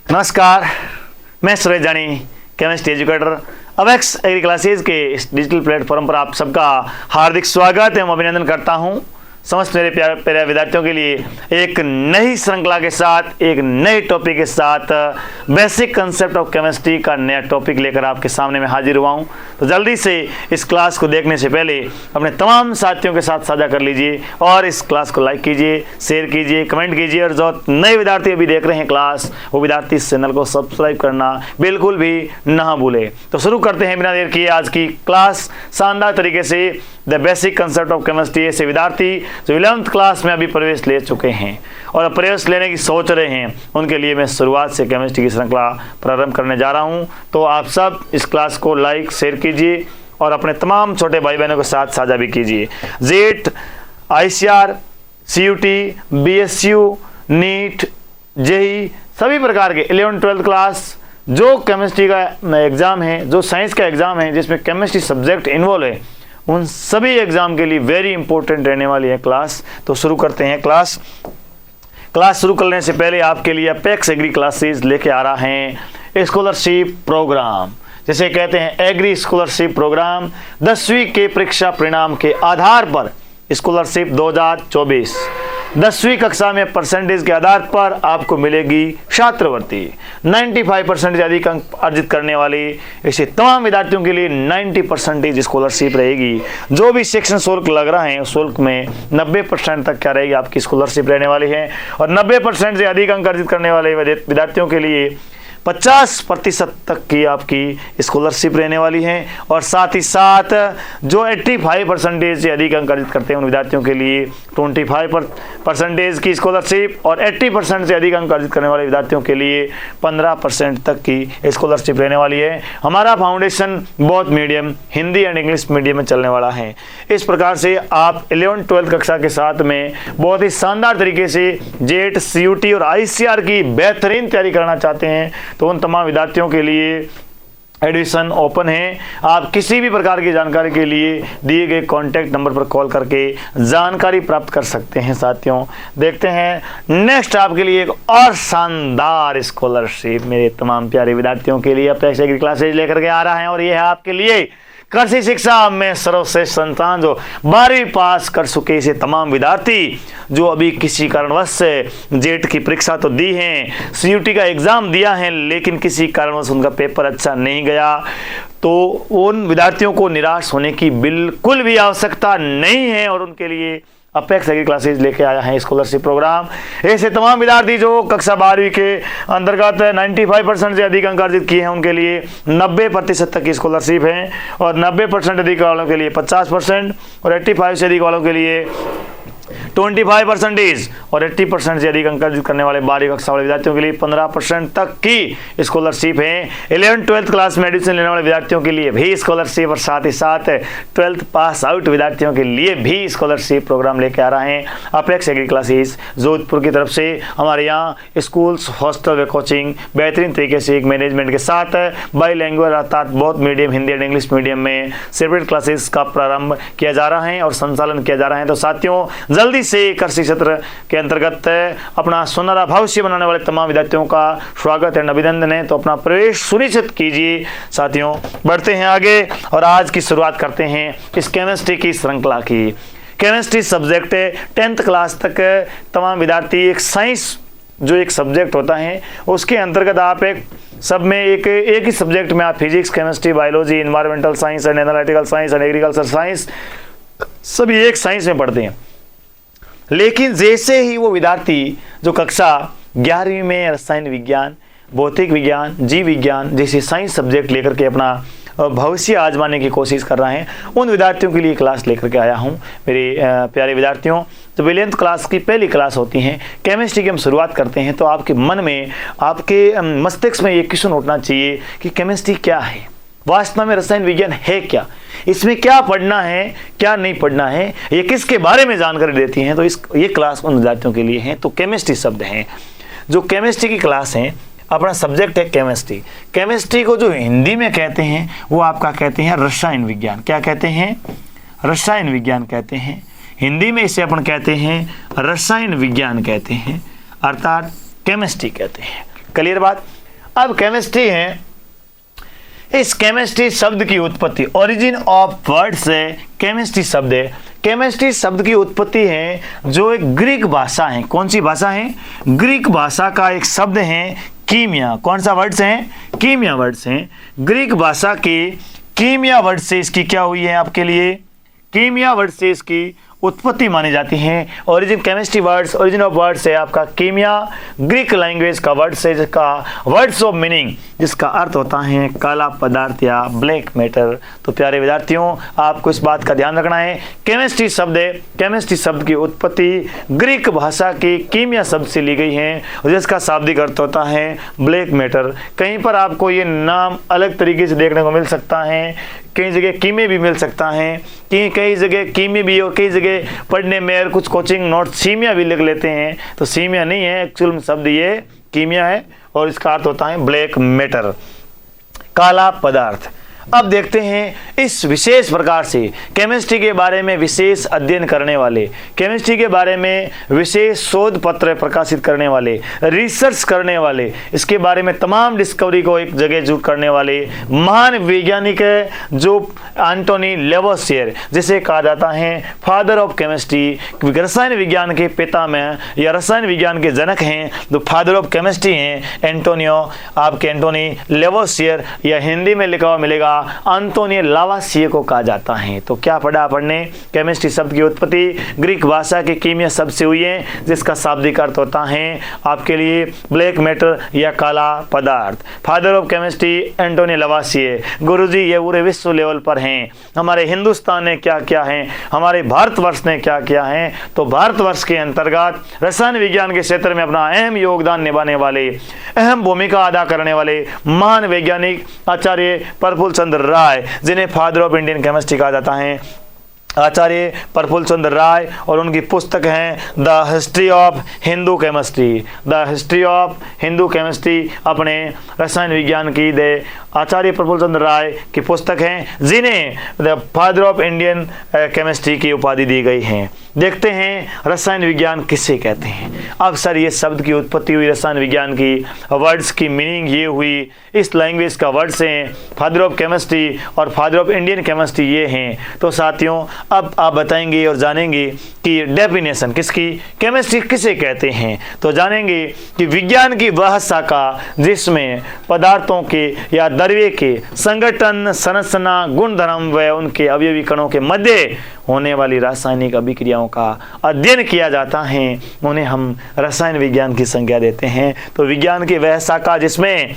नमस्कार, मैं Suresh Jani, chemistry educator Avex Agri classes के इस डिजिटल प्लेटफॉर्म पर आप सबका हार्दिक स्वागत एवं अभिनंदन करता हूं। समस्त मेरे प्यारे विद्यार्थियों के लिए एक नई श्रृंखला के साथ, एक नए टॉपिक के साथ बेसिक कंसेप्ट ऑफ केमिस्ट्री का नया टॉपिक लेकर आपके सामने मैं हाजिर हुआ हूं। तो जल्दी से इस क्लास को देखने से पहले अपने तमाम साथियों के साथ साझा कर लीजिए और इस क्लास को लाइक कीजिए, शेयर कीजिए, कमेंट कीजिए और जो नए विद्यार्थी अभी देख रहे हैं क्लास, वो विद्यार्थी इस चैनल को सब्सक्राइब करना बिल्कुल भी ना भूले। तो शुरू करते हैं बिना देर किए आज की क्लास। शानदार तरीके से the basic concept of chemistry ऐसे विद्यार्थी जो 11th क्लास में अभी प्रवेश ले चुके हैं और प्रवेश लेने की सोच रहे हैं, उनके लिए मैं शुरुआत से केमिस्ट्री की श्रृंखला प्रारंभ करने जा रहा हूं। तो आप सब इस क्लास को लाइक, शेयर कीजिए और अपने तमाम छोटे भाई बहनों के साथ साझा भी कीजिए। JET, ICR, CUT, BSU, NEET, JEE सभी प्रकार के 11th 12th क्लास जो केमिस्ट्री का एग्ज़ाम है, जो साइंस का एग्ज़ाम है जिसमें केमिस्ट्री सब्जेक्ट इन्वॉल्व है, उन सभी एग्जाम के लिए वेरी इंपॉर्टेंट रहने वाली है क्लास। तो शुरू करते हैं क्लास शुरू करने से पहले आपके लिए अपेक्स एग्री क्लासेस लेके आ रहा है स्कॉलरशिप प्रोग्राम, जिसे कहते हैं एग्री स्कॉलरशिप प्रोग्राम। 10वीं के परीक्षा परिणाम के आधार पर स्कॉलरशिप 2024 10वीं कक्षा में परसेंटेज के आधार पर आपको मिलेगी छात्रवृत्ति। 95% अधिक अंक अर्जित करने वाले ऐसे तमाम विद्यार्थियों के लिए 90% स्कॉलरशिप रहेगी। जो भी सेक्शन शुल्क लग रहा है उस शुल्क में 90% तक क्या रहेगी आपकी स्कॉलरशिप रहने वाली है और 90% से अधिक अंक अर्जित करने वाले विद्यार्थियों के लिए 50% तक की आपकी स्कॉलरशिप रहने वाली है और साथ ही साथ जो 85% से अधिक अंक अर्जित करते हैं उन विद्यार्थियों के लिए 25% की स्कॉलरशिप और 80% से अधिक अंक अर्जित करने वाले विद्यार्थियों के लिए 15% तक की स्कॉलरशिप रहने वाली है। हमारा foundation both medium, Hindi and English medium में चलने वाला है। इस प्रकार से आप 11th 12th कक्षा के साथ में बहुत ही शानदार तरीके से जेट, CUT और ICR की बेहतरीन तैयारी करना चाहते हैं तो उन तमाम विद्यार्थियों के लिए एडमिशन ओपन है। आप किसी भी प्रकार की जानकारी के लिए दिए गए कॉन्टैक्ट नंबर पर कॉल करके जानकारी प्राप्त कर सकते हैं। साथियों, देखते हैं नेक्स्ट आपके लिए एक और शानदार स्कॉलरशिप मेरे तमाम प्यारे विद्यार्थियों के लिए अपेक्स एग्री क्लासेज लेकर के आ रहा है और ये है आपके लिए कृषि शिक्षा में सर्वश्रेष्ठ संस्थान जो 12वीं पास कर चुके ऐसे तमाम विद्यार्थी जो अभी किसी कारणवश से जेट की परीक्षा तो दी है, CUT का एग्जाम दिया है, लेकिन किसी कारणवश उनका पेपर अच्छा नहीं गया, तो उन विद्यार्थियों को निराश होने की बिल्कुल भी आवश्यकता नहीं है और उनके लिए अपेक्स एग्री क्लासेज लेके आया है स्कॉलरशिप प्रोग्राम। ऐसे तमाम विद्यार्थी जो कक्षा 12वीं के अंतर्गत 95% से अधिक अंक अर्जित किए हैं उनके लिए 90% तक की स्कॉलरशिप है और 90% अधिक वालों के लिए 50% और 85 से अधिक वालों के लिए 25% और 80% से अधिक अंक अर्जित करने वाले 12वीं कक्षा वाले विद्यार्थियों के लिए 15% तक की स्कॉलरशिप है। 11th 12th क्लास में एडमिशन लेने वाले विद्यार्थियों के लिए भी स्कॉलरशिप और साथ ही साथ 12th पास आउट विद्यार्थियों के लिए भी स्कॉलरशिप प्रोग्राम लेके आ रहे हैं अपेक्स एग्री क्लासेस जोधपुर की तरफ से। हमारे यहाँ स्कूल्स, हॉस्टल व कोचिंग बेहतरीन तरीके से एक मैनेजमेंट के साथ बाईलैंग्वेज अर्थात both medium, Hindi and English medium में सेपरेट क्लासेस का प्रारंभ किया जा रहा है और संचालन किया जा रहा है। तो साथियों, जल्दी से कृषि क्षेत्र के अंतर्गत अपना सुनहरा भविष्य बनाने वाले तमाम विद्यार्थियों का स्वागत एंड अभिनंदन है, तो अपना प्रवेश सुनिश्चित कीजिए। साथियों, बढ़ते हैं आगे और आज की शुरुआत करते हैं इस केमिस्ट्री की श्रृंखला की। केमिस्ट्री सब्जेक्ट 10th क्लास तक तमाम विद्यार्थी एक साइंस जो एक सब्जेक्ट होता है उसके अंतर्गत आप एक सब में एक ही सब्जेक्ट में आप physics, chemistry, biology, environmental science and analytical science and agriculture science सभी एक साइंस में पढ़ते हैं। लेकिन जैसे ही वो विद्यार्थी जो कक्षा 11वीं में रसायन विज्ञान, भौतिक विज्ञान, जीव विज्ञान जैसे साइंस सब्जेक्ट लेकर के अपना भविष्य आजमाने की कोशिश कर रहे हैं, उन विद्यार्थियों के लिए क्लास लेकर के आया हूं। मेरे प्यारे विद्यार्थियों, तो 11th क्लास की पहली क्लास होती है केमिस्ट्री की हम शुरुआत करते हैं तो आपके मन में, आपके मस्तिष्क में ये क्वेश्चन उठना चाहिए कि केमिस्ट्री क्या है, वास्तव में रसायन विज्ञान है क्या, इसमें क्या पढ़ना है, क्या नहीं पढ़ना है, ये किसके बारे में जानकारी देती हैं। तो ये क्लास उन विद्यार्थियों के लिए है। तो केमिस्ट्री शब्द हैं जो केमिस्ट्री की क्लास है, अपना सब्जेक्ट है केमिस्ट्री। केमिस्ट्री को जो हिंदी में कहते हैं वो आपका कहते हैं रसायन विज्ञान। क्या कहते हैं? रसायन विज्ञान कहते हैं। हिंदी में इसे अपन कहते हैं रसायन विज्ञान कहते हैं, अर्थात केमिस्ट्री कहते हैं। क्लियर बात? अब केमिस्ट्री है, इस केमिस्ट्री शब्द की उत्पत्ति, ओरिजिन ऑफ वर्ड से केमिस्ट्री शब्द है। केमिस्ट्री शब्द की उत्पत्ति है जो एक ग्रीक भाषा है। कौन सी भाषा है? ग्रीक भाषा का एक शब्द है कीमिया। कौन सा वर्ड से है? कीमिया वर्ड से। ग्रीक भाषा के कीमिया वर्ड से इसकी क्या हुई है आपके लिए? कीमिया वर्ड से इसकी उत्पत्ति मानी जाती है। Origin chemistry words, origin of words है आपका कीमिया, ग्रीक लैंग्वेज का वर्ड से, जिसका वर्ड्स ऑफ मीनिंग, जिसका अर्थ होता है काला पदार्थ या ब्लैक मैटर। तो प्यारे विद्यार्थियों, आपको इस बात का ध्यान रखना है, केमिस्ट्री शब्द है, केमिस्ट्री शब्द की उत्पत्ति ग्रीक भाषा के कीमिया शब्द से ली गई है, जिसका शाब्दिक अर्थ होता है ब्लैक मैटर। कहीं पर आपको ये नाम अलग तरीके से देखने को मिल सकता है, कई जगह कीमे भी मिल सकता है, कई जगह कीमे भी और कई जगह पढ़ने में कुछ कोचिंग नोट सीमिया भी लिख लेते हैं। तो सीमिया नहीं है, एक्चुअल में शब्द ये कीमिया है और इसका अर्थ होता है ब्लैक मैटर, काला पदार्थ। अब देखते हैं इस विशेष प्रकार से केमिस्ट्री के बारे में विशेष अध्ययन करने वाले, केमिस्ट्री के बारे में विशेष शोध पत्र प्रकाशित करने वाले, रिसर्च करने वाले, इसके बारे में तमाम डिस्कवरी को एक जगह जुट करने वाले महान वैज्ञानिक है जो एंटोनी लेवोसियर, जिसे कहा जाता है फादर ऑफ केमिस्ट्री, रसायन विज्ञान के पिता में या रसायन विज्ञान के जनक हैं, जो फादर ऑफ केमिस्ट्री हैं एंटोनियो, आपके एंटोनी लेवोसियर, या हिंदी में लिखा हुआ मिलेगा एंटोनी लावासिए को कहा जाता है। तो क्या पढ़ा आपने? केमिस्ट्री शब्द की उत्पत्ति ग्रीक भाषा के कीमिया शब्द से हुई है, जिसका शाब्दिक अर्थ होता है आपके लिए ब्लैक मैटर या काला पदार्थ। Father of chemistry Antoine Lavoisier. Guruji ये पूरे विश्व लेवल पर हैं। हमारे हिंदुस्तान ने क्या किया है, हमारे भारतवर्ष ने क्या किया है? तो भारतवर्ष के अंतर्गत रसायन विज्ञान के क्षेत्र में अपना अहम योगदान निभाने वाले, अहम भूमिका अदा करने वाले महान वैज्ञानिक आचार्य प्रफुल्ल चंद्र राय, जिन्हें फादर ऑफ इंडियन केमिस्ट्री कहा जाता है, आचार्य प्रफुल्ल चंद्र राय, और उनकी पुस्तक है the history of Hindu chemistry, the history of Hindu chemistry, अपने रसायन विज्ञान की दे आचार्य प्रफुल्ल चंद्र राय की पुस्तक है, जिन्हें the father of Indian chemistry की उपाधि दी गई है। देखते हैं रसायन विज्ञान किसे कहते हैं। अब सर ये शब्द की उत्पत्ति हुई रसायन विज्ञान की, वर्ड्स की मीनिंग ये हुई, इस लैंग्वेज का वर्ड्स हैं फादर ऑफ केमिस्ट्री और फादर ऑफ इंडियन केमिस्ट्री ये हैं। तो साथियों, अब आप बताएंगे और जानेंगे कि डेफिनेशन किसकी, केमिस्ट्री किसे कहते हैं। तो जानेंगे कि विज्ञान की वह शाखा जिसमें पदार्थों के या द्रव्य के संगठन, संरचना, गुणधर्म व उनके अवयवी कणों के मध्य होने वाली रासायनिक अभिक्रियाओं का अध्ययन किया जाता है, उन्हें हम रसायन विज्ञान की संज्ञा देते हैं। तो विज्ञान की वह शाखा जिसमें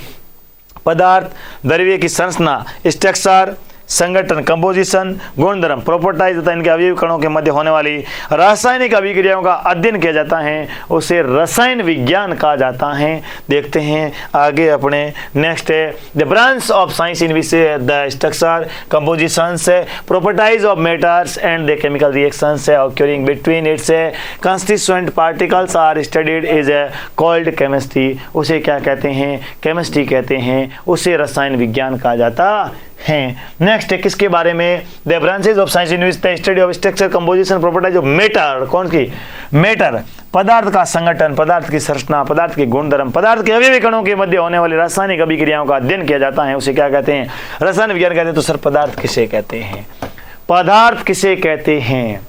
पदार्थ, द्रव्य की संरचना, स्ट्रक्चर, संगठन, कंपोजिशन, गुणधर्म, प्रॉपर्टाइज तथा इनके अवयवी कणों के मध्य होने वाली रासायनिक अभिक्रियाओं का अध्ययन किया जाता है, उसे रसायन विज्ञान कहा जाता है। देखते हैं आगे अपने नेक्स्ट है the branch of science in which the structure, compositions, properties of matters and the chemical reactions occurring between its constituent particles are studied is called chemistry. उसे क्या कहते हैं? केमिस्ट्री कहते हैं, उसे रसायन विज्ञान कहा जाता हैं। नेक्स्ट है किसके बारे में? The branches of science in which the study of structure, composition, properties of matter. कौन की? मैटर, पदार्थ का संगठन, पदार्थ की संरचना, पदार्थ के गुणधर्म, पदार्थ के अवयवी कणों के मध्य होने वाली रासायनिक अभिक्रियाओं का अध्ययन किया जाता है, उसे क्या कहते हैं? रसायन विज्ञान कहते हैं। तो सर पदार्थ किसे कहते हैं? पदार्थ किसे कहते हैं?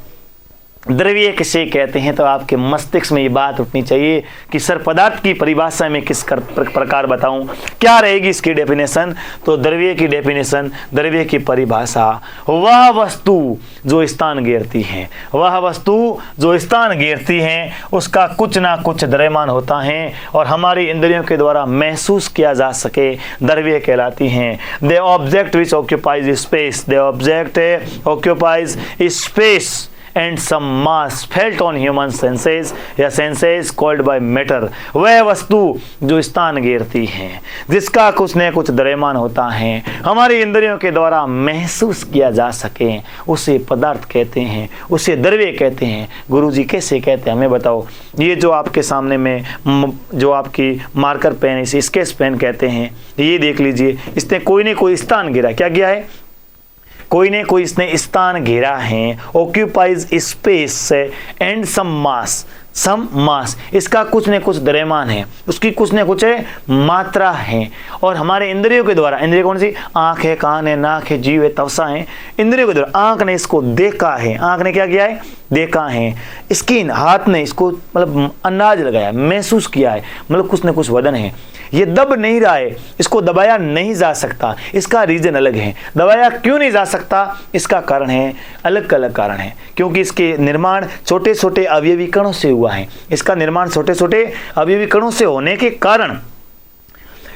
द्रव्य किसे कहते हैं? तो आपके मस्तिष्क में ये बात उठनी चाहिए कि सर पदार्थ की परिभाषा में किस प्रकार बताऊं, क्या रहेगी इसकी डेफिनेशन? तो द्रव्य की डेफिनेशन, द्रव्य की परिभाषा, वह वस्तु जो स्थान घेरती है, वह वस्तु जो स्थान घेरती है, उसका कुछ ना कुछ द्रव्यमान होता है और हमारी इंद्रियों के द्वारा महसूस किया जा सके, द्रव्य कहलाती हैं। The object which occupies space, the object occupies space and some mass felt on human senses या senses called by matter, वह वस्तु जो स्थान घेरती है, जिसका कुछ न कुछ द्रव्यमान होता है, हमारी इंद्रियों के द्वारा महसूस किया जा सके, उसे पदार्थ कहते हैं, उसे द्रव्य कहते हैं। गुरुजी कैसे कहते हैं हमें बताओ। ये जो आपके सामने में जो आपकी मार्कर पेन, इसे स्केच पेन कहते हैं, ये देख लीजिए, इसने कोई न कोई स्थान घेरा। क्या किया है? कोई ने कोई इसने स्थान घेरा है। ऑक्यूपाइज स्पेस एंड सम मास, सम मास, इसका कुछ न कुछ द्रव्यमान है, उसकी कुछ न कुछ मात्रा है। और हमारे इंद्रियों के द्वारा, इंद्रिय कौन सी, आंख है, कान है, नाक है, जीव है, त्वचा है, इंद्रियों के द्वारा आंख ने इसको देखा है, आंख ने क्या किया है, देखा है। स्किन, हाथ ने इसको मतलब अंदाज लगाया, महसूस किया है, मतलब कुछ न कुछ वजन है। ये दब नहीं रहा है, इसको दबाया नहीं जा सकता, इसका रीजन अलग है। दबाया क्यों नहीं जा सकता, इसका कारण है, अलग अलग कारण है, क्योंकि इसके निर्माण छोटे छोटे अवयवी कणों से हुआ है। इसका निर्माण छोटे छोटे अवयवी कणों से होने के कारण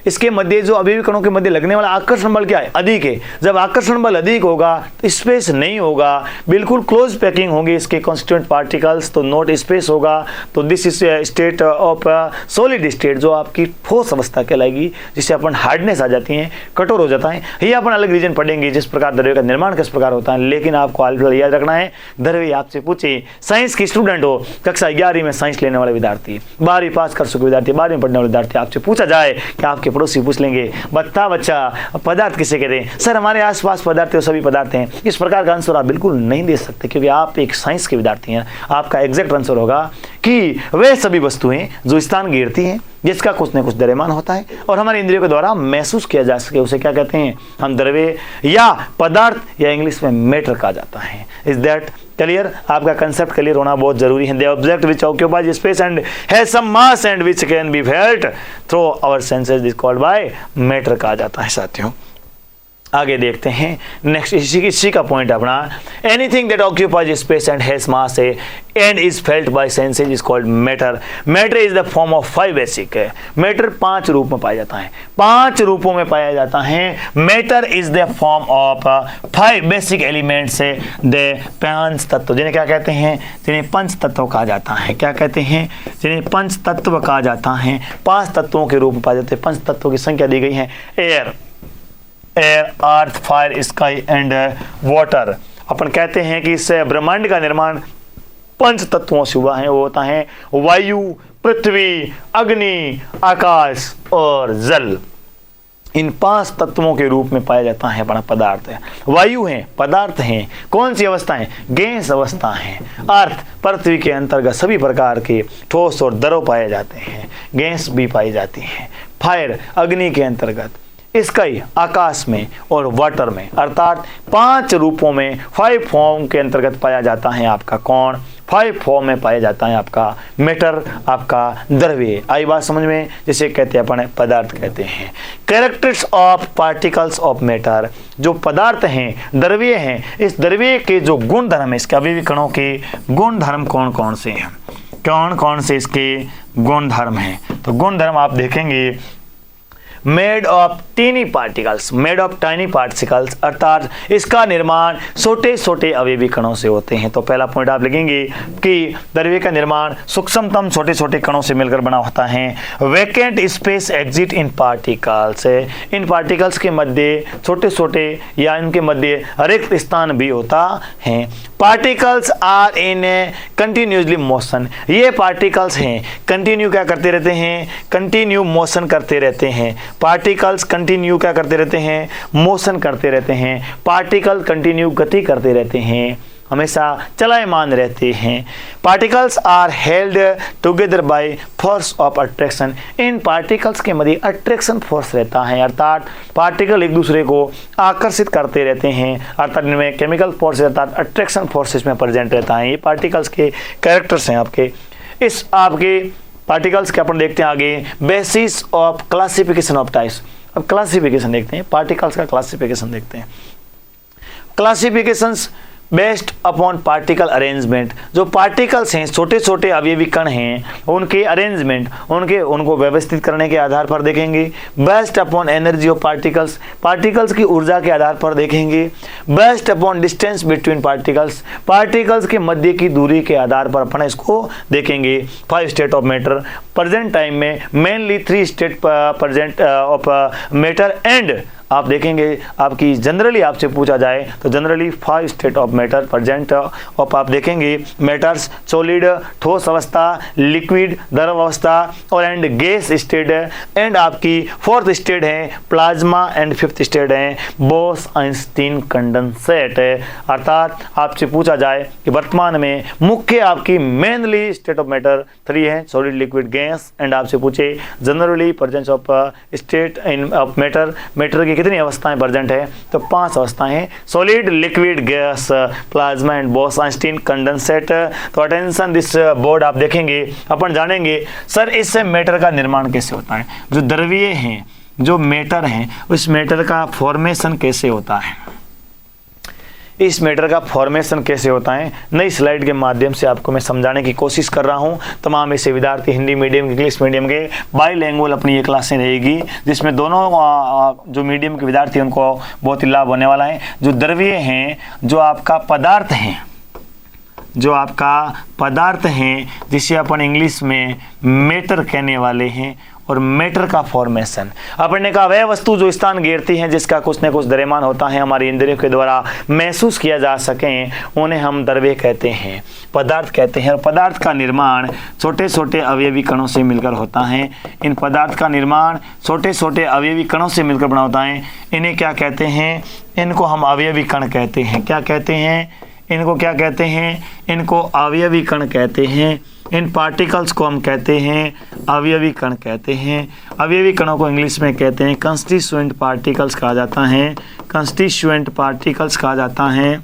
इसके मध्य जो अवयवी कणों के मध्य लगने वाला आकर्षण बल क्या है, अधिक है। जब आकर्षण बल अधिक होगा तो स्पेस नहीं होगा, बिल्कुल क्लोज पैकिंग होंगे इसके कॉन्स्टिट्यूएंट पार्टिकल्स, तो नॉट स्पेस होगा। तो this is state of solid state, जो आपकी ठोस अवस्था कहलाएगी, जिससे अपन हार्डनेस आ जाती है, कठोर हो जाता है। ये अपन अलग रीजन पढ़ेंगे, जिस प्रकार द्रव्य का निर्माण किस प्रकार होता है। लेकिन आपको हाल याद रखना है, द्रव्य आपसे पूछे, साइंस की स्टूडेंट हो, कक्षा 11 में साइंस लेने वाले विद्यार्थी, 12वीं पास कर चुके विद्यार्थी, 12वीं पढ़ने वाले विद्यार्थी, आपसे पूछा जाए कि आपके पड़ोसी पूछ लेंगे, बच्चा पदार्थ किसे कहते हैं, सर हमारे आसपास पदार्थ सभी पदार्थ हैं। इस प्रकार का आंसर आप बिल्कुल नहीं दे सकते, क्योंकि आप एक साइंस के विद्यार्थी हैं। आपका एग्जैक्ट आंसर होगा कि वे सभी वस्तुएं जो स्थान घेरती हैं, जिसका कुछ न कुछ द्रव्यमान होता है और हमारे इंद्रियों के द्वारा महसूस किया जा सके, उसे क्या कहते हैं, हम द्रव्य या पदार्थ या इंग्लिश में मैटर कहा जाता है। Is that clear? आपका कंसेप्ट क्लियर होना बहुत जरूरी है। The object which occupies space and has some mass and which can be felt through our senses is called by matter कहा जाता है। साथियों आगे देखते हैं नेक्स्ट, इसी का पॉइंट अपना, anything that occupies space and has mass and is felt by senses is called matter. Matter is the form of 5 basic है। मैटर 5 रूप में पाया जाता है, 5 रूपों में पाया जाता है। Matter is the form of 5 basic elements, the 5 तत्व, जिन्हें क्या कहते हैं, जिन्हें पंच तत्व कहा जाता है। क्या कहते हैं, जिन्हें पंच तत्व कहा जाता है। 5 तत्वों के रूप में पाए जाते हैं। 5 तत्वों की संख्या दी गई है, air, earth, fire, sky and water. अपन कहते हैं कि इस ब्रह्मांड का निर्माण 5 तत्वों से हुआ है। वो होता है वायु, पृथ्वी, अग्नि, आकाश और जल। इन 5 तत्वों के रूप में पाया जाता है अपना पदार्थ है। वायु है, पदार्थ है, कौन सी अवस्था है, गैस अवस्था है। अर्थ, पृथ्वी के अंतर्गत सभी प्रकार के ठोस और द्रव पाए जाते हैं, गैस भी पाई जाती है। फायर, अग्नि के अंतर्गत। स्काई, आकाश में, और वाटर में, अर्थात 5 रूपों में 5 फॉर्म के अंतर्गत पाया जाता है आपका कौन, 5 फॉर्म में पाया जाता है आपका मैटर, आपका द्रव्य। आई बात समझ में, जिसे कहते हैं अपन पदार्थ कहते हैं। Characters of particles of matter, जो पदार्थ हैं, द्रव्य हैं, इस द्रव्य के जो गुण धर्म है, इसके अवयवी कणों के गुण धर्म कौन कौन से हैं, कौन कौन से इसके गुण धर्म हैं। तो गुण धर्म आप देखेंगे, made of teeny particles, made of tiny particles, अर्थात इसका निर्माण छोटे छोटे अवयवी कणों से होते हैं। तो पहला पॉइंट आप लिखेंगे कि द्रव्य का निर्माण सूक्ष्मतम छोटे छोटे कणों से मिलकर बना होता है। वैकेंट स्पेस एग्जिट इन पार्टिकल्स, इन पार्टिकल्स के मध्य छोटे छोटे या इनके मध्य रिक्त स्थान भी होता है। Particles are in continuously motion, ये पार्टिकल्स हैं कंटिन्यू क्या करते रहते हैं, कंटिन्यू मोशन करते रहते हैं। पार्टिकल्स कंटिन्यू क्या करते रहते हैं, मोशन करते रहते हैं। पार्टिकल कंटिन्यू गति करते रहते हैं, हमेशा चलायमान रहते हैं। Particles are held together by force of attraction, इन पार्टिकल्स के मध्य अट्रैक्शन फोर्स रहता है, अर्थात पार्टिकल एक दूसरे को आकर्षित करते रहते हैं, अर्थात इनमें केमिकल फोर्स अर्थात अट्रैक्शन फोर्स इसमें प्रेजेंट रहता है। ये पार्टिकल्स के कैरेक्टर्स हैं आपके। इस आपके पार्टिकल्स के अपन देखते हैं आगे, basis of classification of types. अब क्लासिफिकेशन देखते हैं, पार्टिकल्स का क्लासिफिकेशन देखते हैं। Classifications based upon particle arrangement, जो पार्टिकल्स हैं, छोटे छोटे अवयवी कण हैं, उनके अरेंजमेंट, उनको व्यवस्थित करने के आधार पर देखेंगे। Based upon energy of particles, particles की ऊर्जा के आधार पर देखेंगे। Based upon distance between particles, particles के मध्य की दूरी के आधार पर अपन इसको देखेंगे। 5 state of matter, present time में mainly 3 state present of matter and आप देखेंगे आपकी जनरली आपसे पूछा जाए तो generally 5 state of matter present of आप देखेंगे मैटर्स सॉलिड ठोस अवस्था, लिक्विड द्रव अवस्था और एंड गैस स्टेट एंड आपकी 4th स्टेट है प्लाज्मा एंड 5th स्टेट है बोस-आइंस्टीन कंडेंसेट। अर्थात आपसे पूछा जाए कि वर्तमान में मुख्य आपकी मेनली स्टेट ऑफ मैटर 3 है सॉलिड लिक्विड गैस एंड आपसे पूछे generally presence of state in of matter, matter की कितनी अवस्थाएं प्रेजेंट है तो 5 अवस्थाएं हैं solid liquid gas plasma and Bose-Einstein condensate. तो अटेंशन दिस बोर्ड आप देखेंगे अपन जानेंगे सर इससे मैटर का निर्माण कैसे होता है, जो द्रव्य हैं जो मैटर हैं उस मैटर का फॉर्मेशन कैसे होता है, इस मैटर का फॉर्मेशन कैसे होता है नई स्लाइड के माध्यम से आपको मैं समझाने की कोशिश कर रहा हूं। तमाम ऐसे विद्यार्थी हिंदी मीडियम इंग्लिश मीडियम के बाईलैंग्वेज अपनी ये क्लासें रहेगी जिसमें दोनों जो मीडियम के विद्यार्थी उनको बहुत ही लाभ होने वाला है। जो द्रव्य हैं जो आपका पदार्थ हैं, जो आपका पदार्थ हैं जिसे अपन इंग्लिश में मैटर कहने वाले हैं और मैटर का फॉर्मेशन अपन ने कहा वह वस्तु जो स्थान घेरती हैं जिसका कुछ न कुछ द्रव्यमान होता है हमारी इंद्रियों के द्वारा महसूस किया जा सकें उन्हें हम द्रव्य कहते हैं, पदार्थ कहते हैं। और पदार्थ का निर्माण छोटे छोटे अवयवी कणों से मिलकर होता है। इन पदार्थ का निर्माण छोटे छोटे अवयवी कणों से मिलकर बना होता है। इन्हें क्या कहते हैं, इनको हम अवयवी कण कहते हैं। क्या कहते हैं, इनको क्या कहते हैं, इनको अवयवी कण कहते हैं। इन पार्टिकल्स को हम कहते हैं अवयवी कण कहते हैं। अवयवी कणों को इंग्लिश में कहते हैं कंस्टिट्यूएंट पार्टिकल्स कहा जाता है, कंस्टिट्यूएंट पार्टिकल्स कहा जाता है,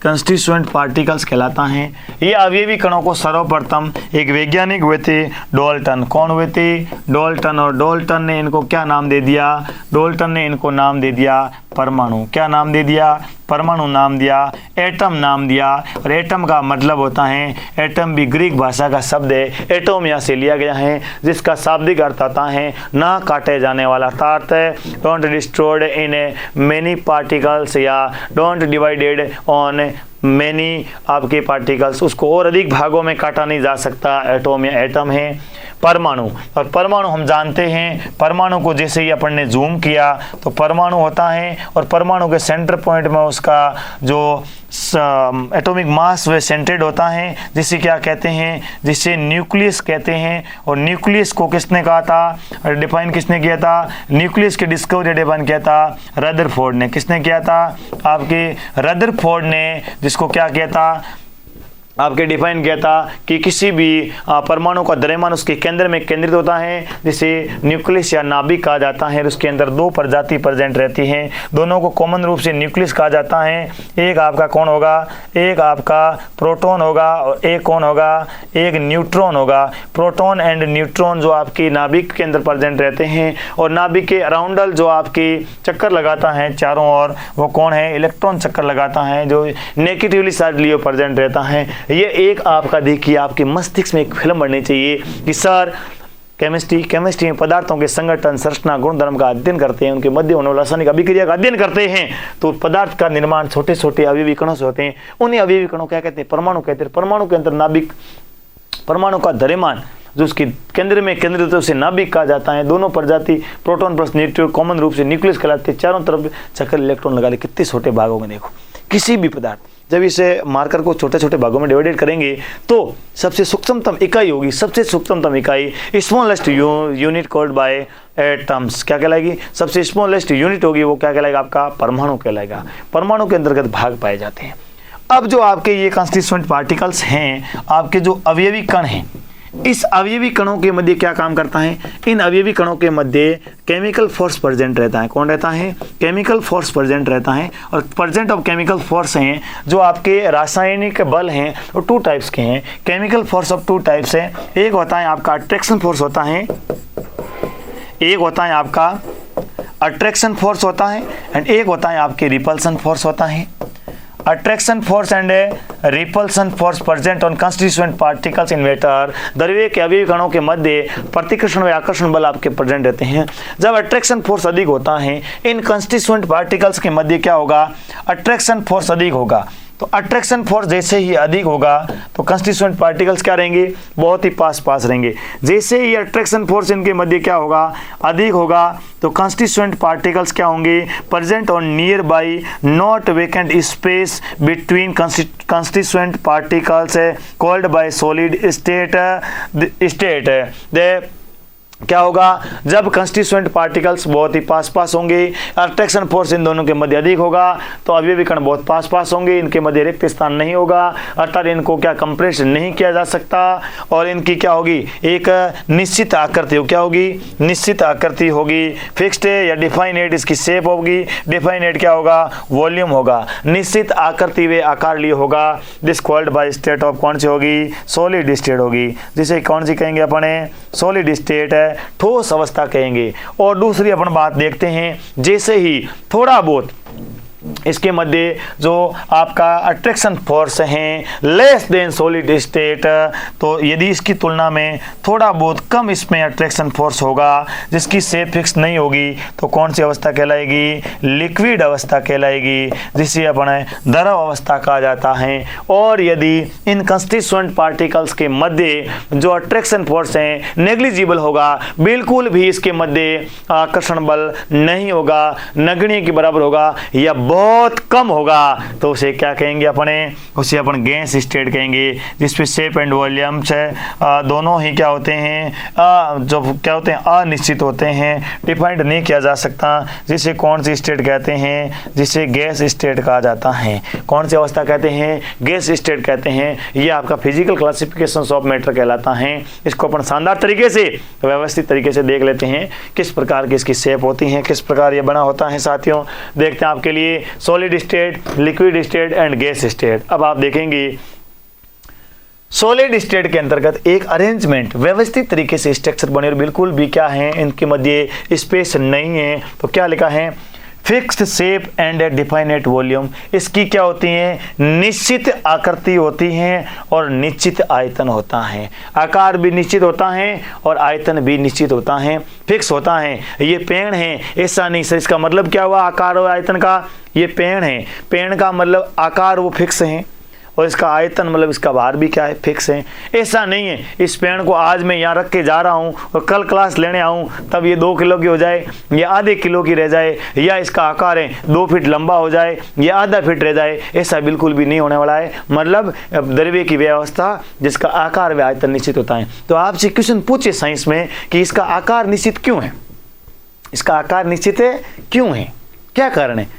कंस्टिट्यूएंट पार्टिकल्स कहलाता है। ये अवयवी कणों को सर्वप्रथम एक वैज्ञानिक हुए थे डाल्टन। कौन हुए थे, डाल्टन। और डाल्टन ने इनको क्या नाम दे दिया, डाल्टन ने इनको नाम दे दिया परमाणु। क्या नाम दे दिया, परमाणु नाम दिया, एटम नाम दिया। और एटम का मतलब होता है, एटम भी ग्रीक भाषा का शब्द है, एटोमिया से लिया गया है जिसका शाब्दिक अर्थ आता है ना काटे जाने वाला, अर्थात don't destroyed in many particles या डोंट डिवाइडेड ऑन मैनी आपके पार्टिकल्स, उसको और अधिक भागों में काटा नहीं जा सकता, एटोमिया एटम है। परमाणु, और परमाणु हम जानते हैं परमाणु को जैसे ही अपन ने जूम किया तो परमाणु होता है और परमाणु के सेंटर पॉइंट में उसका जो एटॉमिक मास वह सेंटर्ड होता है जिसे क्या कहते हैं, जिसे न्यूक्लियस कहते हैं। और न्यूक्लियस को किसने कहा था, डिफाइन किसने किया था, न्यूक्लियस की डिस्कवरी डिफाइन किया था रदरफोर्ड ने। किसने किया था, आपके रदरफोर्ड ने, जिसको क्या किया था, आपके डिफाइन किया था कि किसी भी परमाणु का द्रव्यमान उसके केंद्र में केंद्रित होता है जिसे न्यूक्लियस या नाभिक कहा जाता है। उसके अंदर 2 प्रजाति प्रेजेंट रहती हैं, दोनों को कॉमन रूप से न्यूक्लियस कहा जाता है। एक आपका कौन होगा, एक आपका प्रोटॉन होगा और एक कौन होगा, एक न्यूट्रॉन होगा। प्रोटॉन एंड न्यूट्रॉन जो आपकी नाभिक के अंदर प्रेजेंट रहते हैं और नाभिक के अराउंडल जो आपकी चक्कर लगाता है चारों ओर वो कौन है, इलेक्ट्रॉन चक्कर लगाता है जो नेगेटिवली चार्ज लिए प्रेजेंट रहता है। ये एक आपका देखिए आपके मस्तिष्क में एक फिल्म बननी चाहिए कि सर केमिस्ट्री में पदार्थों के संगठन संरचना गुणधर्म का अध्ययन करते हैं, उनके मध्य होने वाला रासायनिक अभिक्रिया का अध्ययन करते हैं तो पदार्थ का निर्माण छोटे छोटे अवयवी कणों से होते हैं। उन्हें अवयवी कणों क्या कहते हैं, परमाणु कहते हैं। परमाणु के अंदर नाभिक, परमाणु का द्रव्यमान जो उसके केंद्र में केंद्रित होता है उसे नाभिक कहा जाता है। दोनों प्रजाति प्रोटॉन प्लस न्यूट्रॉन कॉमन रूप से न्यूक्लियस कहलाते हैं। चारों तरफ चक्कर इलेक्ट्रॉन लगा ले, कितने छोटे भागों में देखो। किसी भी पदार्थ जब इसे मार्कर को छोटे छोटे भागों में डिवाइडेड करेंगे तो सबसे सूक्ष्मतम इकाई होगी, सबसे सूक्ष्मतम इकाई smallest unit called by atoms क्या कहलाएगी, सबसे स्मॉलेस्ट यूनिट होगी वो क्या कहलाएगा, आपका परमाणु कहलाएगा। परमाणु के अंतर्गत भाग पाए जाते हैं। अब जो आपके ये कॉन्स्टिट्यूएंट पार्टिकल्स हैं, आपके जो अवयवी कण हैं, इस अवयवी कणों के मध्य क्या काम करता है, इन अवयवी कणों के मध्य केमिकल फोर्स प्रेजेंट रहता है। कौन रहता है, केमिकल फोर्स प्रेजेंट रहता है। और प्रेजेंट ऑफ केमिकल फोर्स हैं जो आपके रासायनिक बल हैं वो 2 टाइप्स के हैं। केमिकल फोर्स ऑफ 2 टाइप्स है, एक होता है आपका अट्रैक्शन फोर्स होता है, एक होता है आपका अट्रैक्शन फोर्स होता है एंड एक होता है आपके रिपल्सन फोर्स होता है। Attraction force and repulsion force present on constituent particles in matter, द्रव्य के अवयवी कणों के मध्य प्रतिकर्षण व आकर्षण बल आपके प्रेजेंट रहते हैं। जब अट्रैक्शन फोर्स अधिक होता है इन कंस्टिट्यूएंट पार्टिकल्स के मध्य क्या होगा, अट्रैक्शन फोर्स अधिक होगा। तो अट्रैक्शन फोर्स जैसे ही अधिक होगा तो कंस्टिट्यूएंट पार्टिकल्स क्या रहेंगे, बहुत ही पास पास रहेंगे। जैसे ही अट्रैक्शन फोर्स इनके मध्य क्या होगा, अधिक होगा, तो कंस्टिट्यूएंट पार्टिकल्स क्या होंगे, present on near by not vacant space between constituent particles called by solid state they क्या होगा, जब कंस्टिट्यूएंट पार्टिकल्स बहुत ही पास पास होंगे, अट्रैक्शन फोर्स इन दोनों के मध्य अधिक होगा, तो अवयवी कण बहुत पास पास होंगे, इनके मध्य रिक्त स्थान नहीं होगा, अर्थात इनको क्या कंप्रेस नहीं किया जा सकता, और इनकी क्या होगी, एक निश्चित आकृति हो, क्या होगी, निश्चित आकृति होगी, फिक्स्ड या डिफाइनेट इसकी शेप होगी, डिफाइनेट क्या होगा, वॉल्यूम होगा, निश्चित आकृति वे आकार लिए होगा। This called by state of कौन सी होगी, सॉलिड स्टेट होगी, जिसे कौन सी कहेंगे अपने, सॉलिड स्टेट है, ठोस अवस्था कहेंगे। और दूसरी अपन बात देखते हैं, जैसे ही थोड़ा बहुत इसके मध्य जो आपका अट्रैक्शन फोर्स है लेस देन सॉलिड स्टेट, तो यदि इसकी तुलना में थोड़ा बहुत कम इसमें अट्रैक्शन फोर्स होगा जिसकी शेप फिक्स नहीं होगी, तो कौन सी अवस्था कहलाएगी, लिक्विड अवस्था कहलाएगी, जिसे अपन द्रव अवस्था कहा जाता है। और यदि इन कंस्टिट्यूएंट पार्टिकल्स के मध्य जो अट्रैक्शन फोर्स है नेग्लिजिबल होगा, बिल्कुल भी इसके मध्य आकर्षण बल नहीं होगा, नगण्य के बराबर होगा या बहुत कम होगा, तो उसे क्या कहेंगे अपने, उसे अपन गैस स्टेट कहेंगे, जिसमें शेप एंड वॉल्यूम्स दोनों ही क्या होते हैं, जो क्या होते हैं, अनिश्चित होते हैं, डिफाइंड नहीं किया जा सकता, जिसे कौन सी स्टेट कहते हैं, जिसे गैस स्टेट कहा जाता है। कौन सी अवस्था कहते हैं, गैस स्टेट कहते हैं। ये आपका फिजिकल क्लासिफिकेशन ऑफ मैटर कहलाता है। इसको अपन शानदार तरीके से व्यवस्थित तरीके से देख लेते हैं, किस प्रकार की इसकी शेप होती है, किस प्रकार ये बना होता है। साथियों देखते हैं आपके लिए solid state, liquid state and gas state. अब आप देखेंगे सॉलिड स्टेट के अंतर्गत एक अरेंजमेंट व्यवस्थित तरीके से स्ट्रक्चर बने और बिल्कुल भी क्या है, इनके मध्य स्पेस नहीं है, तो क्या लिखा है, fixed shape and definite volume. इसकी क्या होती है, निश्चित आकृति होती है और निश्चित आयतन होता है। आकार भी निश्चित होता है और आयतन भी निश्चित होता है, फिक्स होता है। ये पेड़ है ऐसा नहीं सर, इसका मतलब क्या हुआ, आकार और आयतन का, ये पेड़ है, पेड़ का मतलब आकार वो फिक्स है और इसका आयतन मतलब इसका भार भी क्या है, फिक्स है। ऐसा नहीं है इस पेड़ को आज मैं यहाँ रख के जा रहा हूँ और कल क्लास लेने आऊँ तब ये 2 किलो की हो जाए या आधे किलो की रह जाए, या इसका आकार है 2 फीट लंबा हो जाए या आधा फीट रह जाए, ऐसा बिल्कुल भी नहीं होने वाला है। मतलब द्रव्य की व्यवस्था जिसका आकार व आयतन निश्चित होता है। तो आपसे क्वेश्चन पूछे साइंस में कि इसका आकार निश्चित क्यों है, इसका आकार निश्चित है क्यों है, क्या कारण है,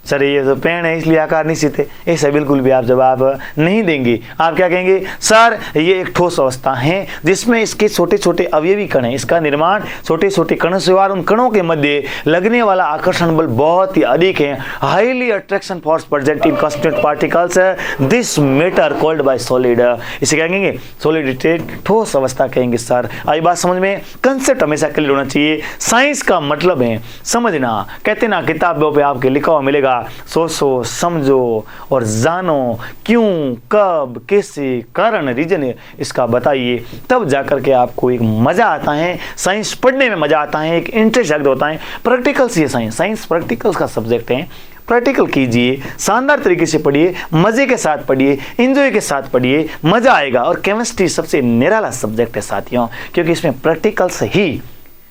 सर ये तो पेड़ है इसलिए आकार निश्चित है, ऐसा बिल्कुल भी आप जवाब नहीं देंगे। आप क्या कहेंगे, सर ये एक ठोस अवस्था है जिसमें इसके छोटे छोटे अवयवी कण हैं, इसका निर्माण छोटे छोटे कणों से हुआ, उन कणों के मध्य लगने वाला आकर्षण बल बहुत ही अधिक है, highly attraction force present in constituent particles, this matter called by solid. इसे क्या कहेंगे, सॉलिड स्टेट, ठोस अवस्था कहेंगे। सर आई बात समझ में, कंसेप्ट हमेशा क्लियर होना चाहिए। साइंस का मतलब है समझना, कहते ना किताबों पे आपके लिखा हुआ मिलेगा, सोचो समझो और जानो, क्यों कब कैसे कारण रीजन इसका बताइए, तब जाकर के आपको एक मजा आता है, साइंस पढ़ने में मजा आता है, एक इंटरेस्ट जागृत होता है। प्रैक्टिकल्स ये साइंस प्रैक्टिकल्स का सब्जेक्ट है, प्रैक्टिकल कीजिए, शानदार तरीके से पढ़िए, मजे के साथ पढ़िए, एंजॉय के साथ पढ़िए, मजा आएगा। और केमिस्ट्री सबसे निराला सब्जेक्ट है साथियों, क्योंकि इसमें प्रैक्टिकल्स ही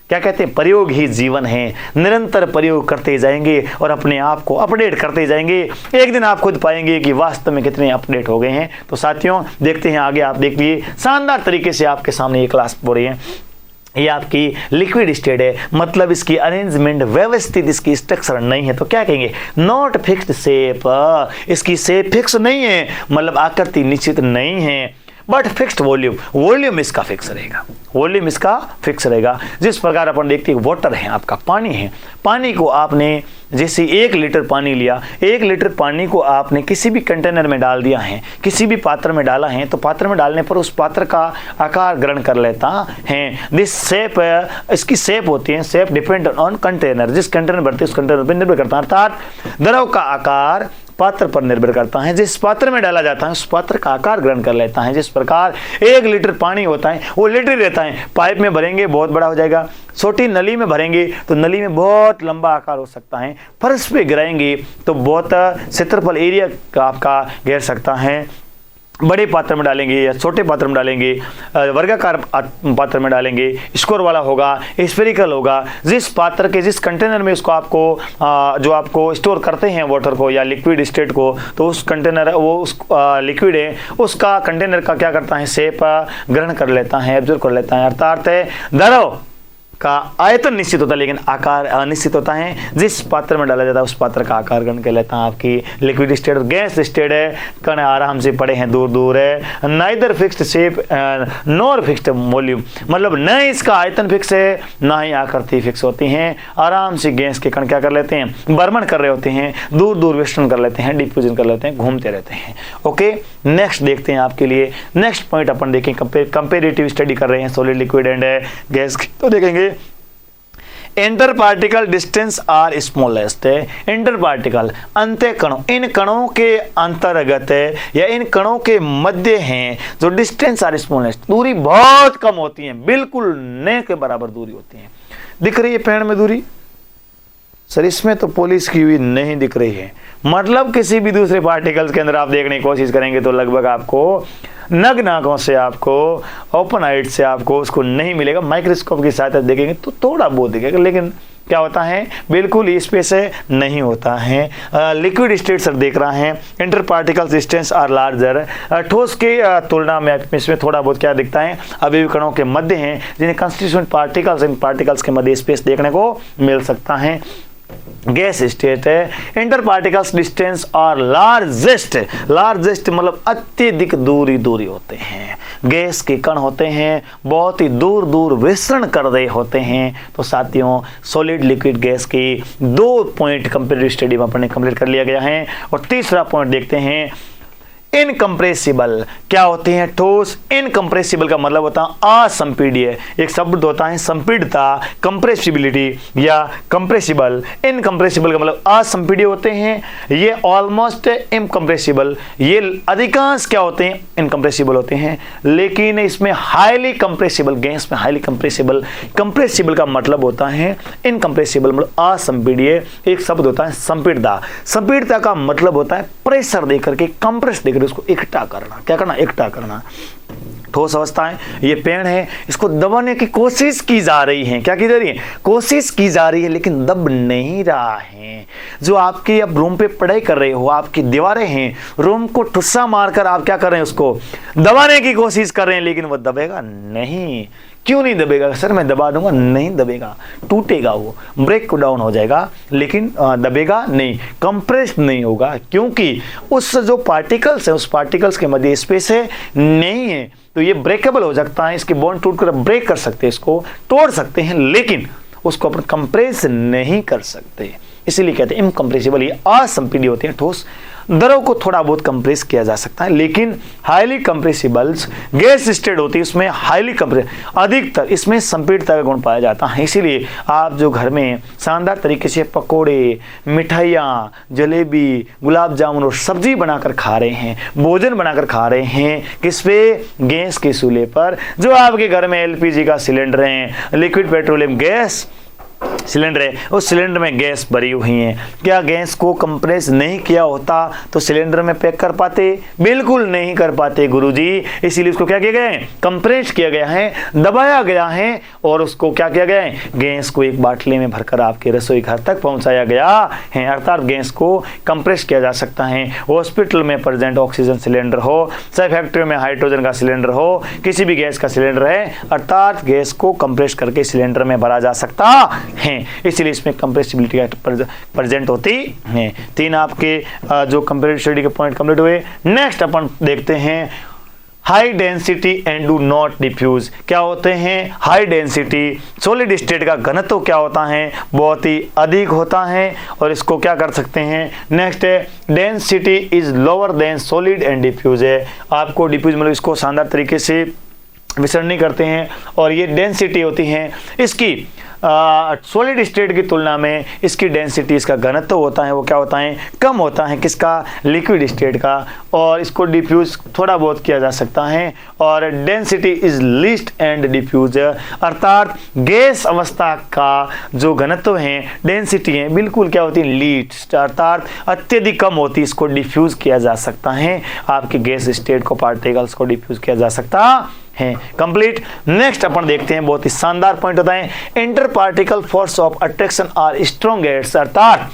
क्या कहते हैं, प्रयोग ही जीवन है। निरंतर प्रयोग करते जाएंगे और अपने आप को अपडेट करते जाएंगे, एक दिन आप खुद पाएंगे कि वास्तव में कितने अपडेट हो गए हैं। तो साथियों देखते हैं आगे, आप देख लिए शानदार तरीके से आपके सामने ये क्लास हो रही है। ये आपकी लिक्विड स्टेट है, मतलब इसकी अरेंजमेंट व्यवस्थित, इसकी स्ट्रक्चर नहीं है, तो क्या कहेंगे, नॉट फिक्स्ड शेप, इसकी शेप फिक्स नहीं है, मतलब आकृति निश्चित नहीं है, बट फिक्स्ड वॉल्यूम, वॉल्यूम इसका फिक्स रहेगा, वॉल्यूम इसका फिक्स रहेगा। जिस प्रकार अपन देखते हैं वाटर है, आपका पानी है, पानी को आपने जैसे 1 लीटर पानी लिया, 1 लीटर पानी को आपने किसी भी कंटेनर में डाल दिया है, किसी भी पात्र में डाला है, तो पात्र में डालने पर उस पात्र का आकार ग्रहण कर लेता है। दिस शेप, इसकी शेप होती है, शेप डिपेंड ऑन कंटेनर, जिस कंटेनर भरते उस कंटेनर पर निर्भर करता है। अर्थात द्रव का आकार पात्र पर निर्भर करता है। जिस पात्र में डाला जाता है उस पात्र का आकार ग्रहण कर लेता है। जिस प्रकार 1 लीटर पानी होता है वो लीटर रहता है, पाइप में भरेंगे बहुत बड़ा हो जाएगा, छोटी नली में भरेंगे तो नली में बहुत लंबा आकार हो सकता है, फर्श पे गिराएंगे तो बहुत क्षेत्रफल एरिया का आपका घेर सकता है। बड़े पात्र में डालेंगे या छोटे पात्र में डालेंगे, वर्गाकार पात्र में डालेंगे, स्कोर वाला होगा, स्फेरिकल होगा। जिस पात्र के जिस कंटेनर में उसको आपको जो आपको स्टोर करते हैं वाटर को या लिक्विड स्टेट को, तो उस कंटेनर वो उस लिक्विड है उसका कंटेनर का क्या करता है शेप ग्रहण कर लेता है, एब्जॉर्ब कर लेता है। अर्थात द्रव का आयतन निश्चित होता है लेकिन आकार अनिश्चित होता है। जिस पात्र में डाला जाता है उस पात्र का आकार ग्रहण कर लेता है। आपकी लिक्विड स्टेट और गैस स्टेट है, कण आराम से पड़े हैं, दूर दूर है, neither fixed shape nor fixed volume, मतलब न इसका आयतन फिक्स है ना ही आकृति फिक्स होती हैं। आराम से गैस के कण क्या कर लेते हैं, भ्रमण कर रहे होते हैं, दूर दूर विस्तरण कर लेते हैं, डिफ्यूजन कर लेते हैं, घूमते रहते हैं। ओके, नेक्स्ट देखते हैं आपके लिए नेक्स्ट पॉइंट अपन देखें, कंपेरेटिव स्टडी कर रहे हैं सॉलिड लिक्विड एंड गैस, तो देखेंगे inter particle distance are smallest. Inter particle अंत्य कणों, इन कणों के अंतर्गत या इन कणों के मध्य हैं जो डिस्टेंस आर स्मॉलेस्ट, दूरी बहुत कम होती है, बिल्कुल न के बराबर दूरी होती है। दिख रही है पेड़ में दूरी सर, इसमें तो पॉलिश की हुई नहीं दिख रही है, मतलब किसी भी दूसरे पार्टिकल्स के अंदर आप देखने की कोशिश करेंगे तो लगभग आपको नग्न आंखों से, आपको ओपन आइट से आपको उसको नहीं मिलेगा। माइक्रोस्कोप की सहायता देखेंगे तो थोड़ा बहुत दिखेगा, लेकिन क्या होता है बिल्कुल स्पेस नहीं होता है। लिक्विड स्टेट सर देख रहा है, inter particles distance are larger, ठोस की तुलना में इसमें थोड़ा बहुत क्या दिखता है, अभी भी कणों के मध्य हैं जिन्हें कंस्टिट्यूएंट पार्टिकल्स, इन पार्टिकल्स के मध्य स्पेस देखने को मिल सकता है। गैस स्टेट है, इंटर पार्टिकल्स डिस्टेंस और लार्जेस्ट, लार्जेस्ट मतलब अत्यधिक दूरी होते हैं। गैस के कण होते हैं बहुत ही दूर दूर विचरण कर रहे होते हैं। तो साथियों सॉलिड लिक्विड गैस की 2 पॉइंट कंपेरेटिव स्टडी में अपने कंप्लीट कर लिया गया है। और तीसरा पॉइंट देखते हैं, इनकम्प्रेसिबल क्या होते हैं, ठोस। इनकम्प्रेसिबल का मतलब होता है असंपीड्य, एक शब्द होता है संपीडता, कंप्रेसिबिलिटी या कंप्रेसिबल। इनकम्प्रेसिबल का मतलब असंपीड्य होते हैं, ये ऑलमोस्ट इनकम्प्रेसिबल, ये अधिकांश क्या होते हैं इनकम्प्रेसिबल होते हैं, लेकिन इसमें हाईली कंप्रेसिबल, गैस में हाईली कंप्रेसिबल। कंप्रेसिबल का मतलब होता है इनकम्प्रेसिबल मतलब असंपीड्य, एक शब्द होता है संपीडता। संपीडता का मतलब होता है प्रेशर देकर के, कंप्रेस देकर उसको इकट्ठा करना, क्या करना, इकट्ठा करना। ठोस अवस्था है, ये पेड़ है, इसको दबाने की कोशिश की जा रही है, क्या की जा रही है, कोशिश की जा रही है, लेकिन दब नहीं रहा है। जो आपकी अब रूम पे पढ़ाई कर रहे हो, आपकी दीवारें हैं, रूम को ठुस्सा मारकर आप क्या कर रहे हैं, उसको दबाने की कोशिश कर रहे हैं, लेकिन वो दबेगा नहीं। क्यों नहीं दबेगा सर, मैं दबा दूंगा, नहीं दबेगा, टूटेगा, वो ब्रेक डाउन हो जाएगा, लेकिन दबेगा नहीं, कंप्रेस नहीं होगा, क्योंकि उस जो पार्टिकल्स है उस पार्टिकल्स के मध्य स्पेस है नहीं है। तो ये ब्रेकेबल हो सकता है, इसके बॉन्ड टूट कर ब्रेक कर सकते हैं, इसको तोड़ सकते हैं, लेकिन उसको अपन कंप्रेस नहीं कर सकते। इसीलिए कहते हैं इनकम्प्रेसिबल, ये असंपीड्य होते हैं ठोस। द्रव को थोड़ा बहुत कंप्रेस किया जा सकता है, लेकिन हाईली कंप्रेसिबल्स गैस स्टेट होती है, उसमें हाईली कंप्रेस, अधिकतर इसमें संपीड़ता का गुण पाया जाता है। इसीलिए आप जो घर में शानदार तरीके से पकोड़े, मिठाइयाँ, जलेबी, गुलाब जामुन और सब्जी बनाकर खा रहे हैं, भोजन बनाकर खा रहे हैं, किस पे, गैस के चूल्हे पर। जो आपके घर में एलपीजी का सिलेंडर है, लिक्विड पेट्रोलियम गैस सिलेंडर है, उस सिलेंडर में गैस भरी हुई है, क्या गैस को कंप्रेस नहीं किया होता तो सिलेंडर में पैक कर पाते, बिल्कुल नहीं कर पाते गुरुजी। इसीलिए उसको क्या किया गया है, कंप्रेस किया गया है, दबाया गया है, और उसको क्या किया गया है, गैस को एक बाटली में भरकर आपके रसोई घर तक पहुंचाया गया है। अर्थात गैस को कंप्रेस किया जा सकता है। हॉस्पिटल में प्रेजेंट ऑक्सीजन सिलेंडर हो, चाहे फैक्ट्री में हाइड्रोजन का सिलेंडर हो, किसी भी गैस का सिलेंडर है, अर्थात गैस को कंप्रेस करके सिलेंडर में भरा जा सकता है। इसलिए इसमें कंप्रेसिबिलिटी प्रेजेंट होती है। 3 आपके जो कंपेरेटिव स्टडी के पॉइंट कंप्लीट हुए। नेक्स्ट अपन देखते हैं high density and do not diffuse. क्या होते हैं हाई डेंसिटी, सॉलिड स्टेट का घनत्व क्या होता है, बहुत ही अधिक होता है, और इसको क्या कर सकते हैं। नेक्स्ट है density is lower than solid and diffuse है, आपको डिफ्यूज मतलब इसको शानदार तरीके से विसरण नहीं करते हैं, और ये डेंसिटी होती है इसकी सॉलिड स्टेट की तुलना में इसकी डेंसिटी, इसका घनत्व होता है वो क्या होता है, कम होता है, किसका, लिक्विड स्टेट का, और इसको डिफ्यूज थोड़ा बहुत किया जा सकता है, और density is least and diffuse, अर्थात गैस अवस्था का जो घनत्व है, डेंसिटी है, बिल्कुल क्या होती है, लीस्ट, अर्थात अत्यधिक कम होती है, इसको डिफ्यूज किया जा सकता है, आपके गैस स्टेट को, पार्टिकल्स को डिफ्यूज किया जा सकता है। कंप्लीट। नेक्स्ट अपन देखते हैं, बहुत ही शानदार पॉइंट होता है, inter particle force of attraction are strongest, अर्थात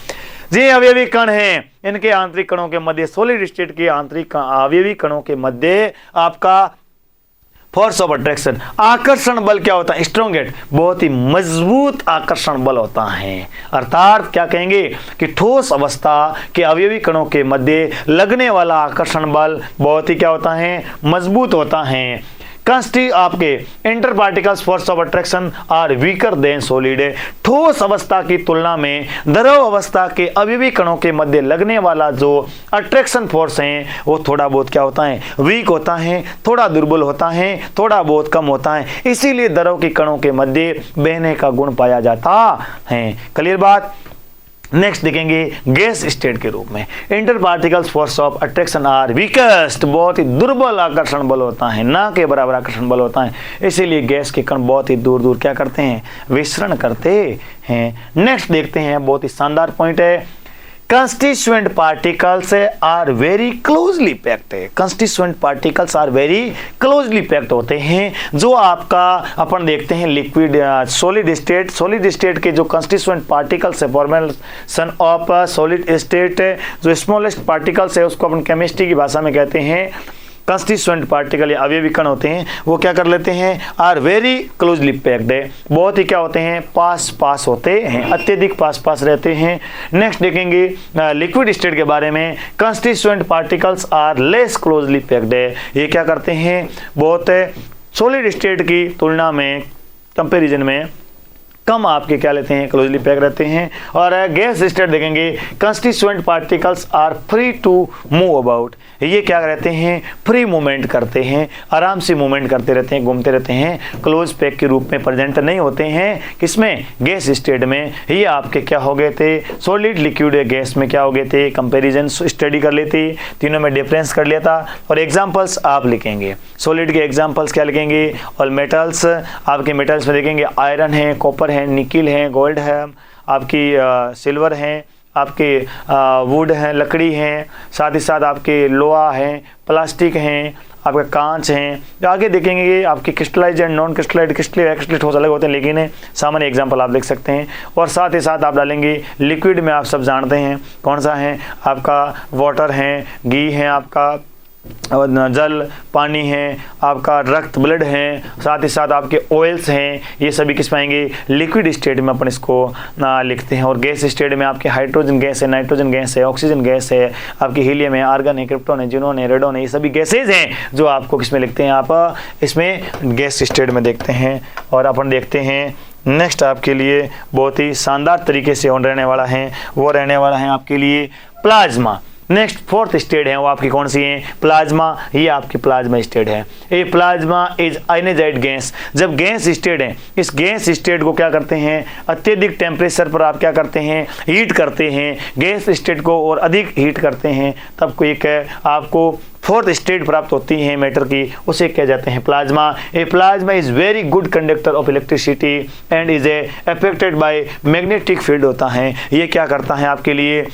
जो अवयवी कण हैं, इनके आंतरिक कणों के मध्य, सॉलिड स्टेट के आंतरिक अवयवी कणों के मध्य आपका फोर्स ऑफ अट्रैक्शन, आकर्षण बल क्या होता है, स्ट्रॉन्गेट, बहुत ही मजबूत आकर्षण बल होता है, अर्थात क्या कहेंगे कि ठोस अवस्था के अवयवी कणों के मध्य लगने वाला आकर्षण बल बहुत ही क्या होता है, मजबूत होता है। कंस्टी आपके inter particles force of attraction are weaker than solid, ठोस अवस्था की तुलना में द्रव अवस्था के अवयवी कणों के मध्य लगने वाला जो अट्रैक्शन फोर्स है वो थोड़ा बहुत क्या होता है, वीक होता है, थोड़ा दुर्बल होता है, थोड़ा बहुत कम होता है, इसीलिए द्रव के कणों के मध्य बहने का गुण पाया जाता है। क्लियर बात। नेक्स्ट देखेंगे गैस स्टेट के रूप में, inter particles force of attraction are weakest, बहुत ही दुर्बल आकर्षण बल होता है, ना के बराबर आकर्षण बल होता है, इसीलिए गैस के कण बहुत ही दूर दूर क्या करते हैं, विचरण करते हैं। नेक्स्ट देखते हैं, बहुत ही शानदार पॉइंट है, constituent particles are very closely packed है, constituent particles are very closely packed होते हैं, जो आपका अपन देखते हैं liquid solid state, solid state के जो कंस्टिट्यूएंट पार्टिकल्स है, फॉर्मेशन ऑफ सॉलिड स्टेट, जो स्मॉलेस्ट पार्टिकल्स है उसको अपन केमिस्ट्री की भाषा में कहते हैं कंस्टिट्यूएंट पार्टिकल या अवयवी कण होते हैं, वो क्या कर लेते हैं, आर वेरी क्लोजली पैक्ड है, बहुत ही क्या होते हैं, पास पास होते हैं, अत्यधिक पास पास रहते हैं। नेक्स्ट देखेंगे लिक्विड स्टेट के बारे में, constituent particles are less closely packed है, ये क्या करते हैं, बहुत सॉलिड स्टेट की तुलना में, कंपेरिजन में कम आपके क्या लेते हैं, क्लोजली पैक रहते हैं। और गैस स्टेट देखेंगे, constituent particles are free to move about, ये क्या रहते हैं, फ्री मूवमेंट करते हैं, आराम से मूवमेंट करते रहते हैं, घूमते रहते हैं, क्लोज पैक के रूप में प्रेजेंट नहीं होते हैं, किसमें, गैस स्टेट में। ये आपके क्या हो गए थे, सॉलिड लिक्विड गैस में क्या हो गए थे, कंपेरिजन स्टडी कर लेते, तीनों में डिफरेंस कर लिया था। और एग्जाम्पल्स आप लिखेंगे, सॉलिड के एग्जाम्पल्स क्या लिखेंगे, और मेटल्स, आपके मेटल्स में देखेंगे आयरन है, कॉपर है, निकिल है, गोल्ड है, आपकी सिल्वर है, आपके वुड है, लकड़ी है, साथ ही साथ आपके लोहा है, प्लास्टिक हैं, आपका कांच हैं। आगे देखेंगे आपके crystallize and non crystallize, crystal ठोस अलग होते हैं, लेकिन सामान्य एग्जांपल आप देख सकते हैं। और साथ ही साथ आप डालेंगे लिक्विड में, आप सब जानते हैं कौन सा है, आपका वाटर है, घी है, आपका जल, पानी है, आपका रक्त, ब्लड है, साथ ही साथ आपके ऑयल्स हैं, ये सभी किस पाएंगे, लिक्विड स्टेट में अपन इसको लिखते हैं। और गैस स्टेट में आपके हाइड्रोजन गैस है, नाइट्रोजन गैस है, ऑक्सीजन गैस है, आपकी हीलियम है, आर्गन है, क्रिप्टॉन है, जिनोन है, रेडोन है, ये सभी गैसेज हैं जो आपको किस में लिखते हैं, आप इसमें गैस स्टेट में देखते हैं। और अपन देखते हैं नेक्स्ट आपके लिए बहुत ही शानदार तरीके से रहने वाला है, वो रहने वाला है आपके लिए प्लाज्मा। नेक्स्ट फोर्थ स्टेट है वो आपकी कौन सी है, प्लाज्मा, ये आपकी प्लाज्मा स्टेट है। ये प्लाज्मा इज आयनाइज्ड गैस, जब गैस स्टेट है, इस गैस स्टेट को क्या करते हैं, अत्यधिक टेम्परेचर पर आप क्या करते हैं, हीट करते हैं, गैस स्टेट को और अधिक हीट करते हैं, तब को एक आपको फोर्थ स्टेट प्राप्त होती है मैटर की, उसे क्या जाते हैं, plasma. A plasma is very good conductor of electricity and is affected by magnetic field होता है। ये क्या करता है आपके लिए,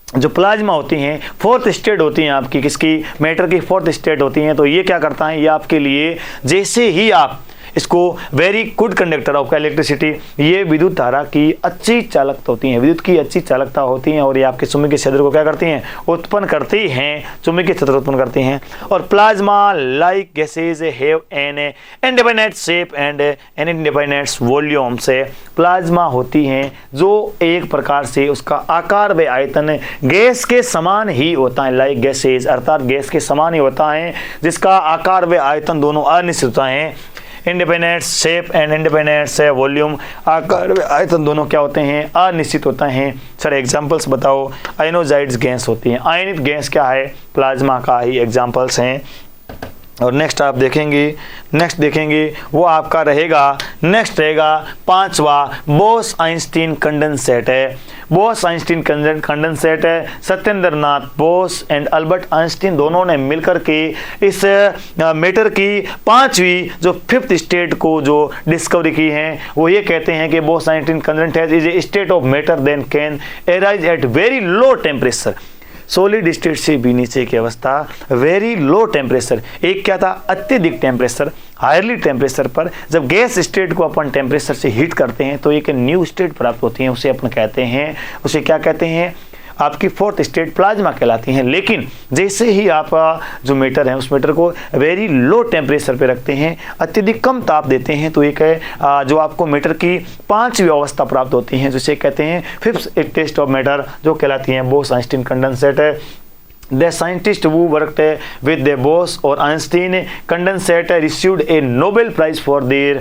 जो प्लाज्मा होती हैं फोर्थ स्टेट होती हैं आपकी, किसकी, मैटर की फोर्थ स्टेट होती हैं, तो ये क्या करता है, ये आपके लिए जैसे ही आप इसको very good conductor of electricity, ये विद्युत धारा की अच्छी चालकता होती है, विद्युत की अच्छी चालकता होती है, और ये आपके चुंबकीय क्षेत्र को क्या करती हैं, उत्पन्न करती हैं, चुंबकीय क्षेत्र उत्पन्न करती हैं। और plasma like gases have an independent shape and an independent volume, से प्लाज्मा होती हैं जो एक प्रकार से उसका आकार व आयतन गैस के समान ही होता है, लाइक गैसेज, अर्थात गैस के समान ही होता है, जिसका आकार व आयतन दोनों अनिश्चित होता है। इंडिपेंडेंट शेप एंड इंडिपेंडेंट से वॉल्यूम, आकार आयतन दोनों क्या होते हैं, अनिश्चित होता है। सर एग्जांपल्स बताओ, आयनोजाइड्स गैस होती हैं, आयनित गैस क्या है, प्लाज्मा का ही एग्जांपल्स हैं। और नेक्स्ट आप देखेंगे, नेक्स्ट देखेंगे वो आपका रहेगा, नेक्स्ट रहेगा पांचवा बोस आइंस्टीन कंडेंसेट है। बोस आइंस्टीन कंडेंसेट है, Satyendra Nath Bose and Albert Einstein दोनों ने मिलकर के इस मैटर की पांचवी जो फिफ्थ स्टेट को जो डिस्कवरी की है, वो ये कहते हैं कि Bose Einstein condensate is a state of matter then can arise at very low temperature. Solid state से भी नीचे की अवस्था, वेरी लो टेम्परेचर। एक क्या था, अत्यधिक टेम्परेचर, हायरली टेम्परेचर पर जब गैस स्टेट को अपन टेम्परेचर से हीट करते हैं तो एक न्यू स्टेट प्राप्त होती है, उसे अपन कहते हैं, उसे क्या कहते हैं, आपकी फोर्थ स्टेट प्लाज्मा कहलाती हैं। लेकिन जैसे ही आप जो मैटर है उस मैटर को वेरी लो टेम्परेचर पे रखते हैं, अत्यधिक कम ताप देते हैं, तो एक जो आपको मैटर की पांचवी अवस्था प्राप्त होती है, जिसे कहते हैं फिफ्थ स्टेट ऑफ मैटर, जो कहलाती हैं Bose Einstein condensate. The scientists who worked with the Bose or Einstein condensate received a Nobel Prize for their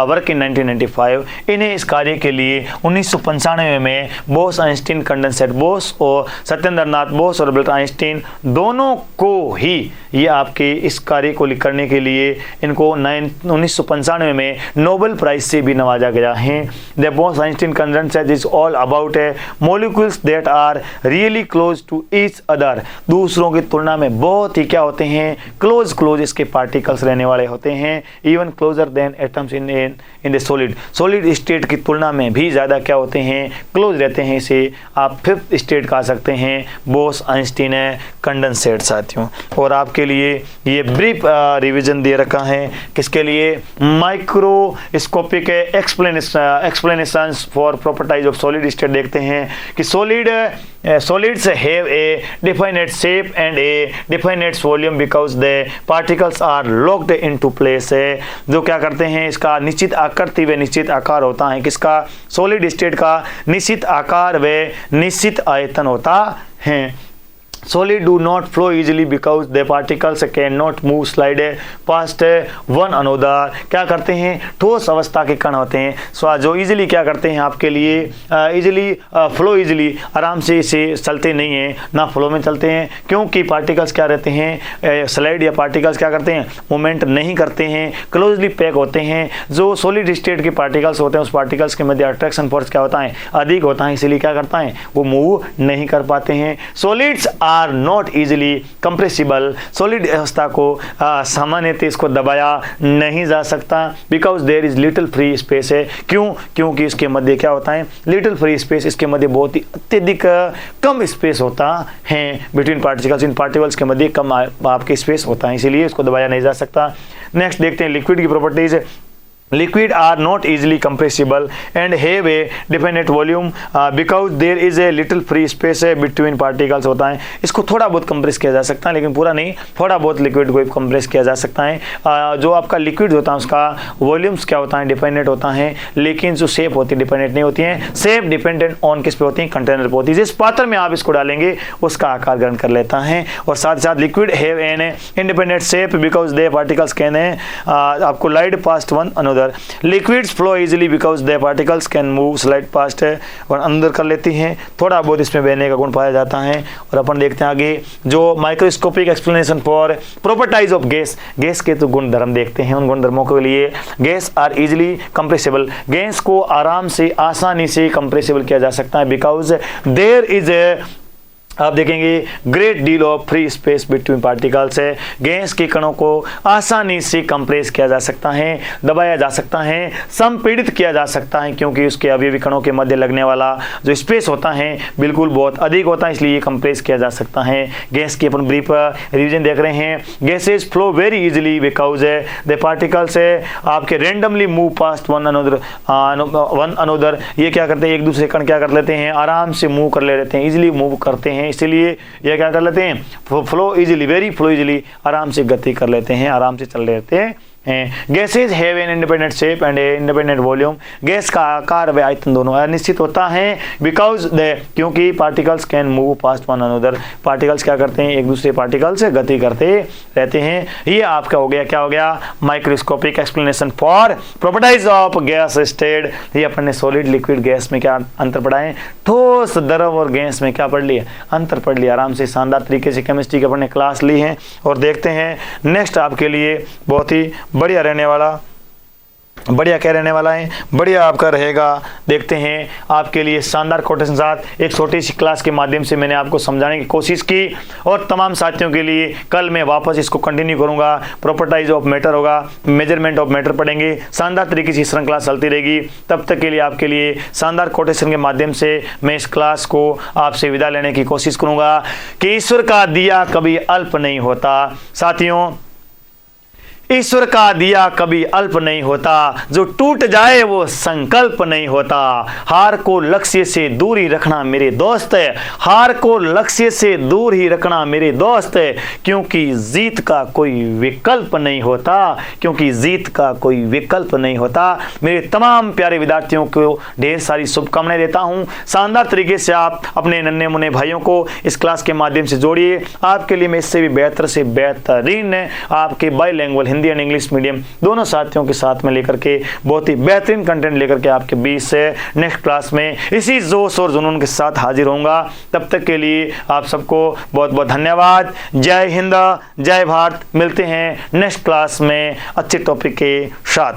work in 1995। इन्हें इस कार्य के लिए 1995 में बोस आइंस्टीन कंडेंसेट, बोस और सत्येंद्र नाथ बोस और अल्बर्ट आइंस्टीन दोनों को ही ये आपके इस कार्य को करने के लिए इनको 1995 में नोबेल प्राइज से भी नवाजा गया है। The Bose Einstein condensate is all about molecules that are really close to each other. दूसरों की तुलना में बहुत ही क्या होते हैं, क्लोज इसके पार्टिकल्स रहने वाले होते हैं, even closure then atoms in the solid state की तुलना में भी ज़्यादा क्या होते हैं, क्लोज रहते हैं। इसे आप फिफ्थ स्टेट कह सकते हैं, बोस आइंस्टीन कंडेंसेट साथियों। और आपके लिए ये ब्रीफ रिवीजन दे रखा है, किसके लिए, microscopic explanations for properties of solid state. देखते हैं कि solids have a definite shape and a definite volume because the particles are locked into place। जो क्या करते हैं, इसका निश्चित आकृति व निश्चित आकार होता है, किसका, सॉलिड स्टेट का निश्चित आकार व निश्चित आयतन होता है। Solid do not flow easily because the particles cannot move slide past one another। क्या करते हैं, ठोस अवस्था के कण होते हैं जो इजीली क्या करते हैं आपके लिए, इजीली फ्लो इजीली आराम से इसे चलते नहीं हैं, ना फ्लो में चलते हैं, क्योंकि पार्टिकल्स क्या रहते हैं, स्लाइड या पार्टिकल्स क्या करते हैं, मूवमेंट नहीं करते हैं, क्लोजली पैक होते हैं। जो सॉलिड स्टेट के पार्टिकल्स होते हैं उस पार्टिकल्स के मध्य अट्रैक्शन फोर्स क्या होता है, अधिक होता है, इसीलिए क्या करता है, वो मूव नहीं कर पाते हैं। Solids are not easily compressible. Solid अवस्था को सामान्यतः इसको दबाया नहीं जा सकता, because there is little free space है। क्यों, क्योंकि इसके मध्य क्या होता है, लिटिल फ्री स्पेस, इसके मध्य बहुत ही अत्यधिक कम स्पेस होता है बिटवीन पार्टिकल्स। इन पार्टिकल्स के मध्य कम आपके स्पेस होता है, इसीलिए इसको दबाया नहीं जा सकता। नेक्स्ट देखते हैं लिक्विड की properties. Liquid are not easily compressible and have a definite volume because there is a little free space between particles होता है। इसको थोड़ा बहुत कंप्रेस किया जा सकता है, लेकिन पूरा नहीं, थोड़ा बहुत लिक्विड को कंप्रेस किया जा सकता है। जो आपका लिक्विड होता है उसका वॉल्यूम्स क्या होता है, डिपेंडेंट होता है, लेकिन जो शेप होती है डिपेंडेंट नहीं होती है। शेप डिपेंडेंट ऑन किस पे होती है, कंटेनर पे होती है। जिस पात्र में आप इसको डालेंगे उसका आकार ग्रहण कर लेता है। और साथ ही साथ liquid have an independent shape because they particles can आपको slide past one another. Liquids flow easily because the particles can move slide past और अंदर कर लेती हैं, थोड़ा बहुत इसमें बहने का गुण पाया जाता है। और अपन देखते हैं आगे जो microscopic explanation for properties of gas. Gas के तो गुण धर्म देखते हैं, उन गुण धर्मों के लिए gas are easily compressible. Gas को आराम से आसानी से कंप्रेसिबल किया जा सकता है बिकॉज देयर इज आप देखेंगे great deal of free space between particles है। गैस के कणों को आसानी से कंप्रेस किया जा सकता है, दबाया जा सकता है, संपीड़ित किया जा सकता है, क्योंकि उसके अवयवी कणों के मध्य लगने वाला जो स्पेस होता है बिल्कुल बहुत अधिक होता है, इसलिए ये कंप्रेस किया जा सकता है। गैस की अपन ब्रीफ रिवीजन देख रहे हैं। Gases flow very easily because the particles आपके randomly move past one another. ये क्या करते हैं, एक दूसरे कण क्या कर लेते हैं, आराम से मूव कर लेते हैं, इजीली मूव करते हैं, इसलिए ये क्या कर लेते हैं, flow easily, very flow easily, आराम से गति कर लेते हैं, आराम से चल लेते हैं। Gases have an independent shape and a independent volume. Gas का आकार व आयतन दोनों अनिश्चित होता है बिकॉज द क्योंकि particles can move past one another. Particles क्या करते हैं, एक दूसरे पार्टिकल से गति करते रहते हैं। ये आपका हो गया, क्या हो गया, microscopic explanation for properties of gas state. ये अपन ने सॉलिड लिक्विड गैस में क्या अंतर पढ़ा है, ठोस द्रव और गैस में क्या पढ़ लिया, अंतर पढ़ लिया। आराम से शानदार तरीके से केमिस्ट्री की अपन ने क्लास ली है और देखते हैं नेक्स्ट आपके लिए बहुत ही बढ़िया रहने वाला, बढ़िया क्या रहने वाला है, बढ़िया आपका रहेगा। देखते हैं आपके लिए शानदार कोटेशन साथ एक छोटी सी क्लास के माध्यम से मैंने आपको समझाने की कोशिश की और तमाम साथियों के लिए कल मैं वापस इसको कंटिन्यू करूंगा। प्रॉपर्टीज ऑफ मैटर होगा, मेजरमेंट ऑफ मैटर पढ़ेंगे, शानदार तरीके से श्रृंखला चलती रहेगी। तब तक के लिए आपके लिए शानदार कोटेशन के माध्यम से मैं इस क्लास को आपसे विदा लेने की कोशिश करूंगा कि ईश्वर का दिया कभी अल्प नहीं होता। साथियों, ईश्वर का दिया कभी अल्प नहीं होता, जो टूट जाए वो संकल्प नहीं होता। हार को लक्ष्य से दूर ही रखना मेरे दोस्त, हार को लक्ष्य से दूर ही रखना मेरे दोस्त, क्योंकि जीत का कोई विकल्प नहीं होता, क्योंकि जीत का कोई विकल्प नहीं होता। मेरे तमाम प्यारे विद्यार्थियों को ढेर सारी शुभकामनाएं देता हूं। शानदार तरीके से आप अपने नन्हे मुन्ने भाइयों को इस क्लास के माध्यम से जोड़िए। आपके लिए मैं इससे भी बेहतर से बेहतरीन आपके बाईलैंग्वेज हिंदी एंड इंग्लिश मीडियम दोनों साथियों के साथ में लेकर के बहुत ही बेहतरीन कंटेंट लेकर के आपके बीच से नेक्स्ट क्लास में इसी जोश और जुनून के साथ हाजिर होऊंगा। तब तक के लिए आप सबको बहुत बहुत धन्यवाद। जय हिंद, जय भारत। मिलते हैं नेक्स्ट क्लास में अच्छे टॉपिक के साथ।